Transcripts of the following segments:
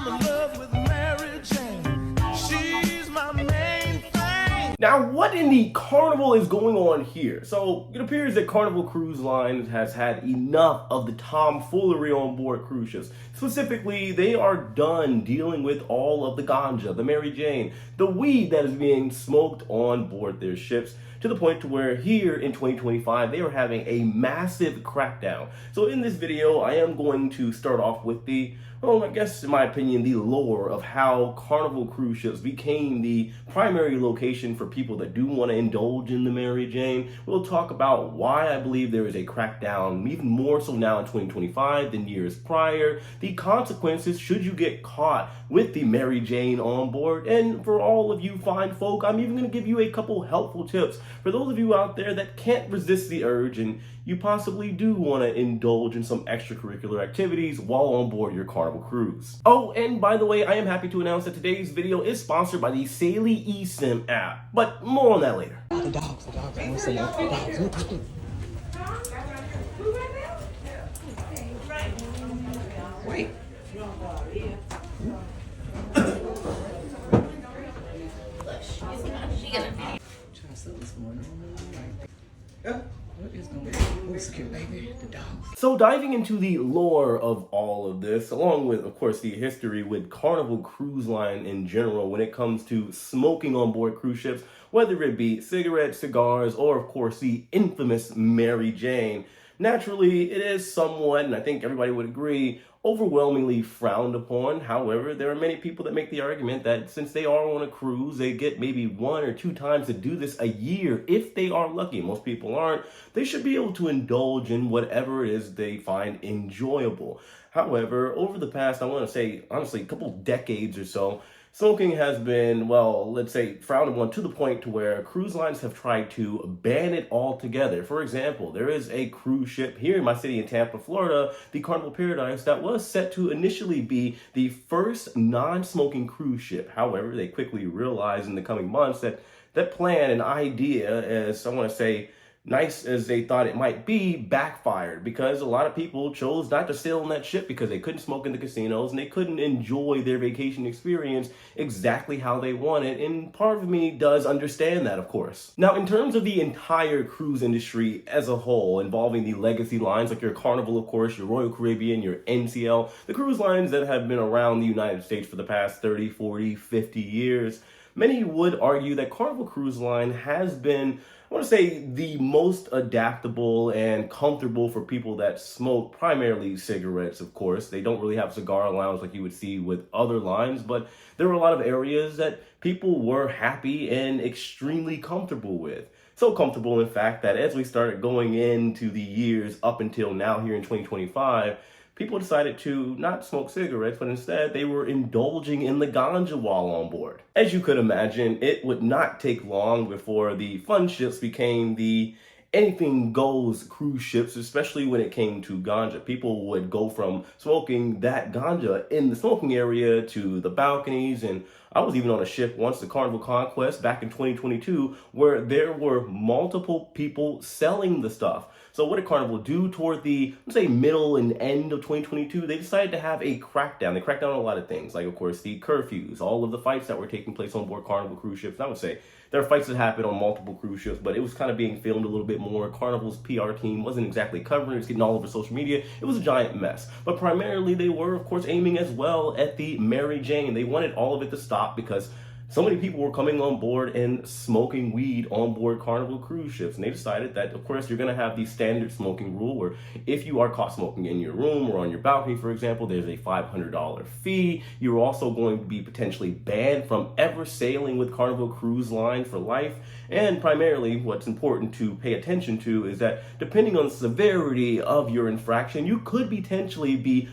I'm in love with Mary Jane. She's my main thing. Now, what in the carnival is going on here? So, it appears that Carnival Cruise Line has had enough of the tomfoolery on board cruise ships. Specifically, they are done dealing with all of the ganja, the Mary Jane, the weed that is being smoked on board their ships, to the point to where here in 2025, they are having a massive crackdown. So in this video, I am going to start off with I guess in my opinion, the lore of how Carnival cruise ships became the primary location for people that do want to indulge in the Mary Jane. We'll talk about why I believe there is a crackdown, even more so now in 2025 than years prior, the consequences should you get caught with the Mary Jane on board, and for all of you fine folk, I'm even going to give you a couple helpful tips for those of you out there that can't resist the urge and you possibly do want to indulge in some extracurricular activities while on board your Carnival cruise. Oh, and by the way, I am happy to announce that today's video is sponsored by the Saily eSIM app, but more on that later. The dogs, I want to say the dogs. Wait. Trying to sleep this morning. What is going on? Who's cute, baby? The dogs. So diving into the lore of all of this, along with, of course, the history with Carnival Cruise Line in general when it comes to smoking on board cruise ships, whether it be cigarettes, cigars, or, of course, the infamous Mary Jane, naturally, it is somewhat, and I think everybody would agree, overwhelmingly frowned upon. However, there are many people that make the argument that since they are on a cruise, they get maybe 1 or 2 times to do this a year if they are lucky. Most people aren't. They should be able to indulge in whatever it is they find enjoyable. However, over the past, I want to say, honestly, a couple decades or so, smoking has been, well, let's say, frowned upon to the point to where cruise lines have tried to ban it altogether. For example, there is a cruise ship here in my city in Tampa, Florida, the Carnival Paradise, that was set to initially be the first non-smoking cruise ship. However, they quickly realized in the coming months that that plan and idea, as I want to say, nice as they thought it might be, backfired because a lot of people chose not to sail on that ship because they couldn't smoke in the casinos and they couldn't enjoy their vacation experience exactly how they wanted. And part of me does understand that, of course. Now, in terms of the entire cruise industry as a whole, involving the legacy lines like your Carnival, of course, your Royal Caribbean, your NCL, the cruise lines that have been around the United States for the past 30, 40, 50 years, many would argue that Carnival Cruise Line has been, I want to say, the most adaptable and comfortable for people that smoke primarily cigarettes, of course. They don't really have cigar lounge like you would see with other lines, but there were a lot of areas that people were happy and extremely comfortable with. So comfortable, in fact, that as we started going into the years up until now here in 2025, people decided to not smoke cigarettes, but instead they were indulging in the ganja while on board. As you could imagine, it would not take long before the fun ships became the anything goes cruise ships, especially when it came to ganja. People would go from smoking that ganja in the smoking area to the balconies, and I was even on a ship once, the Carnival Conquest, back in 2022, where there were multiple people selling the stuff. So what did Carnival do toward the, let's say, middle and end of 2022? They decided to have a crackdown. They cracked down on a lot of things, like, of course, the curfews, all of the fights that were taking place on board Carnival cruise ships. I would say there are fights that happened on multiple cruise ships, but it was kind of being filmed a little bit more. Carnival's PR team wasn't exactly covering it. It was getting all over social media. It was a giant mess. But primarily, they were, of course, aiming as well at the Mary Jane. They wanted all of it to stop because so many people were coming on board and smoking weed on board Carnival cruise ships. And they decided that, of course, you're going to have the standard smoking rule where if you are caught smoking in your room or on your balcony, for example, there's a $500 fee. You're also going to be potentially banned from ever sailing with Carnival Cruise Line for life. And primarily, what's important to pay attention to is that depending on the severity of your infraction, you could potentially be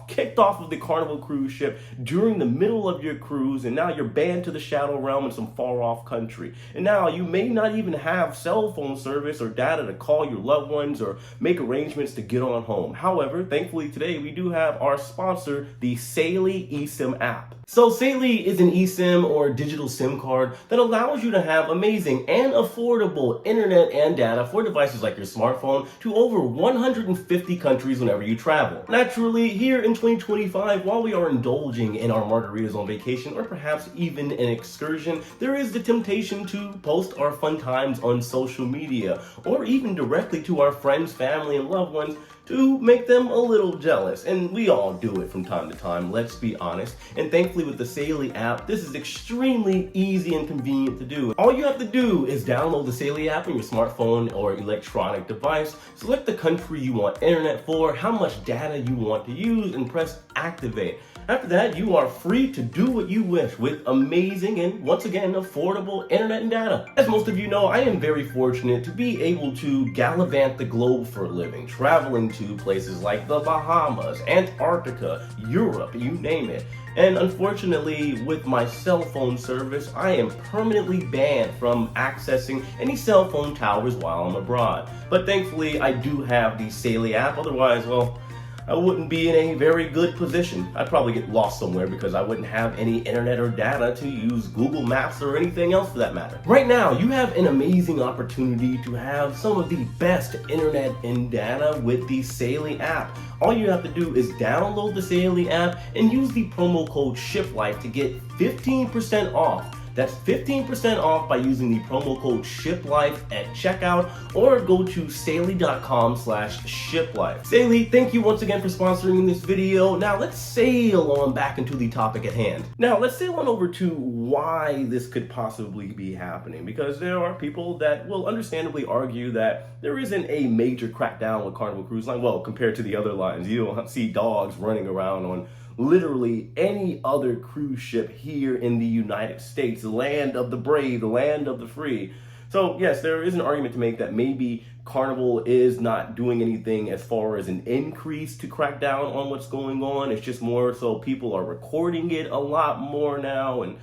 kicked off of the Carnival cruise ship during the middle of your cruise, and now you're banned to the shadow realm in some far off country. And now you may not even have cell phone service or data to call your loved ones or make arrangements to get on home. However, thankfully today we do have our sponsor, the Saily eSIM app. So Saily is an eSIM or digital SIM card that allows you to have amazing and affordable internet and data for devices like your smartphone to over 150 countries whenever you travel. Naturally, Naturally, here in 2025, while we are indulging in our margaritas on vacation, or perhaps even an excursion, there is the temptation to post our fun times on social media, or even directly to our friends, family, and loved ones to make them a little jealous. And we all do it from time to time, let's be honest. And thankfully with the Saily app, this is extremely easy and convenient to do. All you have to do is download the Saily app on your smartphone or electronic device, select the country you want internet for, how much data you want to use, and press activate. After that, you are free to do what you wish with amazing and, once again, affordable internet and data. As most of you know, I am very fortunate to be able to gallivant the globe for a living, traveling to places like the Bahamas, Antarctica, Europe, you name it. And unfortunately, with my cell phone service, I am permanently banned from accessing any cell phone towers while I'm abroad. But thankfully, I do have the Saily app, otherwise, well, I wouldn't be in a very good position. I'd probably get lost somewhere because I wouldn't have any internet or data to use Google Maps or anything else for that matter. Right now, you have an amazing opportunity to have some of the best internet and data with the Saily app. All you have to do is download the Saily app and use the promo code SHIPLIFE to get 15% off. That's 15% off by using the promo code SHIPLIFE at checkout, or go to Saily.com/SHIPLIFE. Saily, thank you once again for sponsoring this video. Now let's sail on back into the topic at hand. Now let's sail on over to why this could possibly be happening, because there are people that will understandably argue that there isn't a major crackdown with Carnival Cruise Line. Well, compared to the other lines, you don't see dogs running around on literally any other cruise ship here in the United States, the land of the brave, the land of the free. So yes, there is an argument to make that maybe Carnival is not doing anything as far as an increase to crack down on what's going on. It's just more so people are recording it a lot more now. And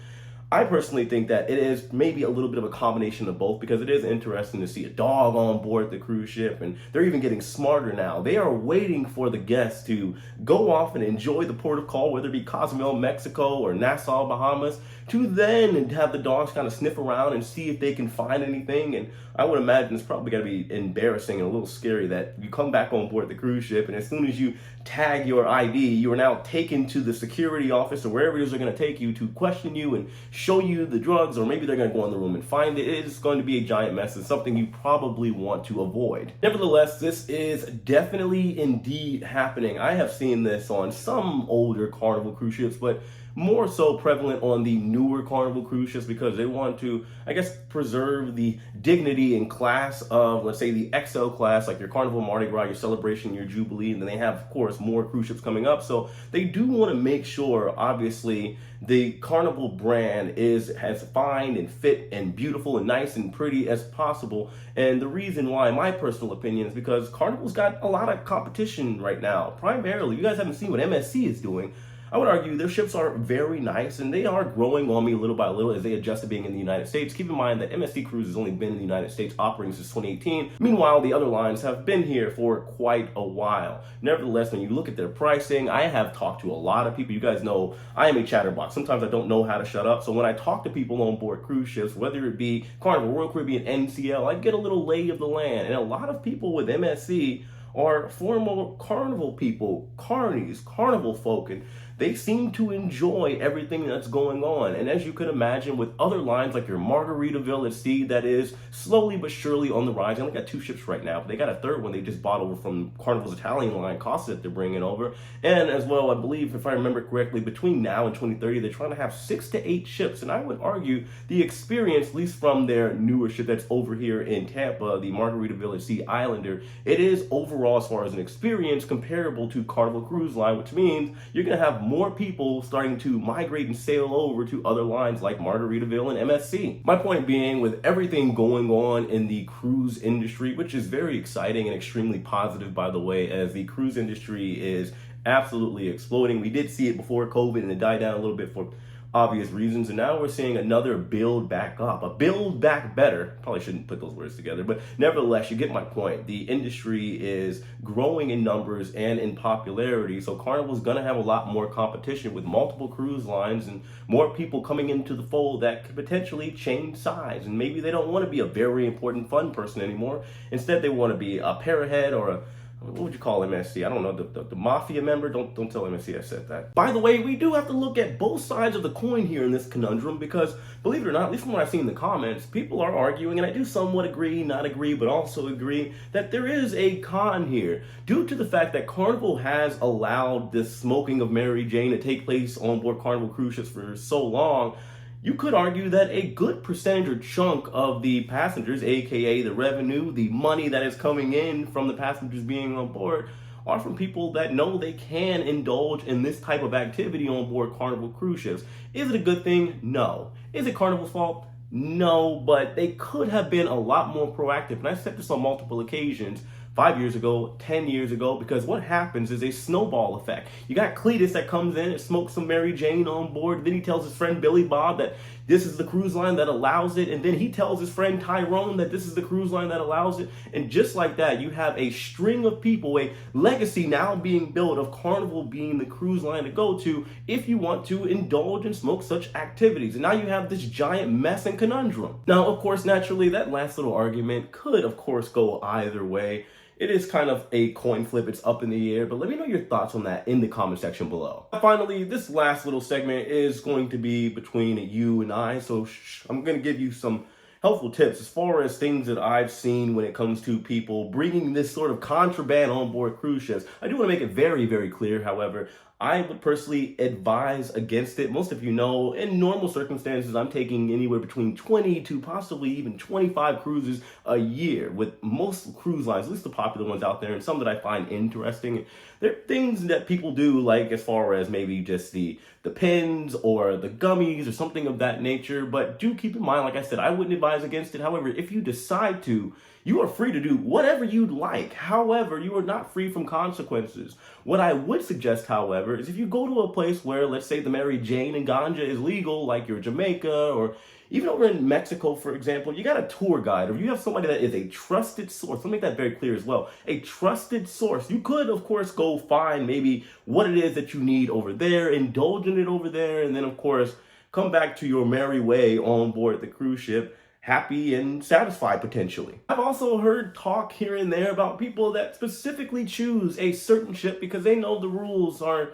I personally think that it is maybe a little bit of a combination of both, because it is interesting to see a dog on board the cruise ship, and they're even getting smarter now. They are waiting for the guests to go off and enjoy the port of call, whether it be Cozumel, Mexico, or Nassau, Bahamas, to then have the dogs kind of sniff around and see if they can find anything. And I would imagine it's probably going to be embarrassing and a little scary that you come back on board the cruise ship, and as soon as you tag your ID, you are now taken to the security office or wherever it is they're going to take you to question you and show you the drugs, or maybe they're going to go in the room and find it. It is going to be a giant mess. It's something you probably want to avoid. Nevertheless, this is definitely indeed happening. I have seen this on some older Carnival cruise ships, but more so prevalent on the newer Carnival cruise ships, because they want to, I guess, preserve the dignity and class of, let's say, the XL class, like your Carnival Mardi Gras, your Celebration, your Jubilee, and then they have, of course, more cruise ships coming up. So they do want to make sure, obviously, the Carnival brand is as fine and fit and beautiful and nice and pretty as possible. And the reason why, in my personal opinion, is because Carnival's got a lot of competition right now. Primarily, you guys haven't seen what MSC is doing. I would argue their ships are very nice, and they are growing on me little by little as they adjust to being in the United States. Keep in mind that MSC Cruise has only been in the United States operating since 2018. Meanwhile, the other lines have been here for quite a while. Nevertheless, when you look at their pricing, I have talked to a lot of people. You guys know I am a chatterbox. Sometimes I don't know how to shut up. So when I talk to people on board cruise ships, whether it be Carnival, Royal Caribbean, NCL, I get a little lay of the land. And a lot of people with MSC are former Carnival people, carnies, Carnival folk, and they seem to enjoy everything that's going on. And as you could imagine, with other lines like your Margaritaville at Sea, that is slowly but surely on the rise. They only got 2 ships right now, but they got a third one they just bought over from Carnival's Italian line, Costa, that they're bringing over. And as well, I believe, if I remember correctly, between now and 2030, they're trying to have 6 to 8 ships. And I would argue the experience, at least from their newer ship that's over here in Tampa, the Margaritaville at Sea Islander, it is overall, as far as an experience, comparable to Carnival Cruise Line, which means you're going to have more people starting to migrate and sail over to other lines like Margaritaville and MSC. My point being, with everything going on in the cruise industry, which is very exciting and extremely positive, by the way, as the cruise industry is absolutely exploding. We did see it before COVID and it died down a little bit for obvious reasons, and now we're seeing another build back up, a build back better. Probably shouldn't put those words together, but nevertheless, you get my point. The industry is growing in numbers and in popularity, so Carnival's gonna have a lot more competition with multiple cruise lines and more people coming into the fold that could potentially change sides. And maybe they don't want to be a very important fun person anymore. Instead, they want to be a pairhead or a what would you call MSC? I don't know, the mafia member? Don't tell MSC I said that. By the way, we do have to look at both sides of the coin here in this conundrum because, believe it or not, at least from what I've seen in the comments, people are arguing, and I do somewhat agree, not agree, but also agree that there is a con here due to the fact that Carnival has allowed this smoking of Mary Jane to take place on board Carnival cruise ships for so long. You could argue that a good percentage or chunk of the passengers, aka the revenue, the money that is coming in from the passengers being on board, are from people that know they can indulge in this type of activity on board Carnival cruise ships. Is it a good thing? No. Is it Carnival's fault? No, but they could have been a lot more proactive. And I said this on multiple occasions. 5 years ago, 10 years ago, because what happens is a snowball effect. You got Cletus that comes in and smokes some Mary Jane on board. Then he tells his friend Billy Bob that this is the cruise line that allows it. And then he tells his friend Tyrone that this is the cruise line that allows it. And just like that, you have a string of people, a legacy now being built of Carnival being the cruise line to go to if you want to indulge and smoke such activities. And now you have this giant mess and conundrum. Now, of course, naturally, that last little argument could, of course, go either way. It is kind of a coin flip. It's up in the air, but let me know your thoughts on that in the comment section below. Finally, this last little segment is going to be between you and I, so I'm going to give you some helpful tips as far as things that I've seen when it comes to people bringing this sort of contraband on board cruise ships. I do want to make it very, very clear, however, I would personally advise against it. Most of you know, in normal circumstances, I'm taking anywhere between 20 to possibly even 25 cruises a year with most cruise lines, at least the popular ones out there, and some that I find interesting. There are things that people do, like as far as maybe just the pins or the gummies or something of that nature, but do keep in mind, like I said, I wouldn't advise against it. However, if you decide to, you are free to do whatever you'd like. However, you are not free from consequences. What I would suggest, however, is if you go to a place where, let's say, the Mary Jane and ganja is legal, like you're Jamaica or even over in Mexico, for example, you got a tour guide or you have somebody that is a trusted source. Let me make that very clear as well. A trusted source. You could, of course, go find maybe what it is that you need over there, indulge in it over there, and then, of course, come back to your merry way on board the cruise ship, happy and satisfied potentially. I've also heard talk here and there about people that specifically choose a certain ship because they know the rules are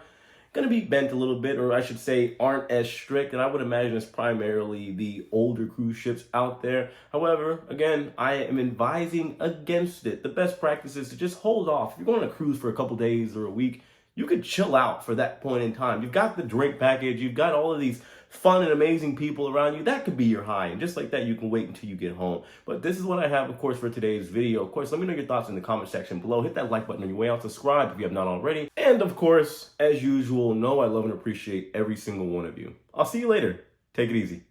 going to be bent a little bit, or I should say aren't as strict, and I would imagine it's primarily the older cruise ships out there. However, again, I am advising against it. The best practice is to just hold off. If you're going on a cruise for a couple days or a week, you could chill out for that point in time. You've got the drink package, you've got all of these fun and amazing people around you. That could be your high, and just like that, you can wait until you get home. But this is what I have, of course, for today's video. Of course, let me know your thoughts in the comment section below. Hit that like button on your way out, subscribe if you have not already, and of course, as usual, know I love and appreciate every single one of you. I'll see you later. Take it easy.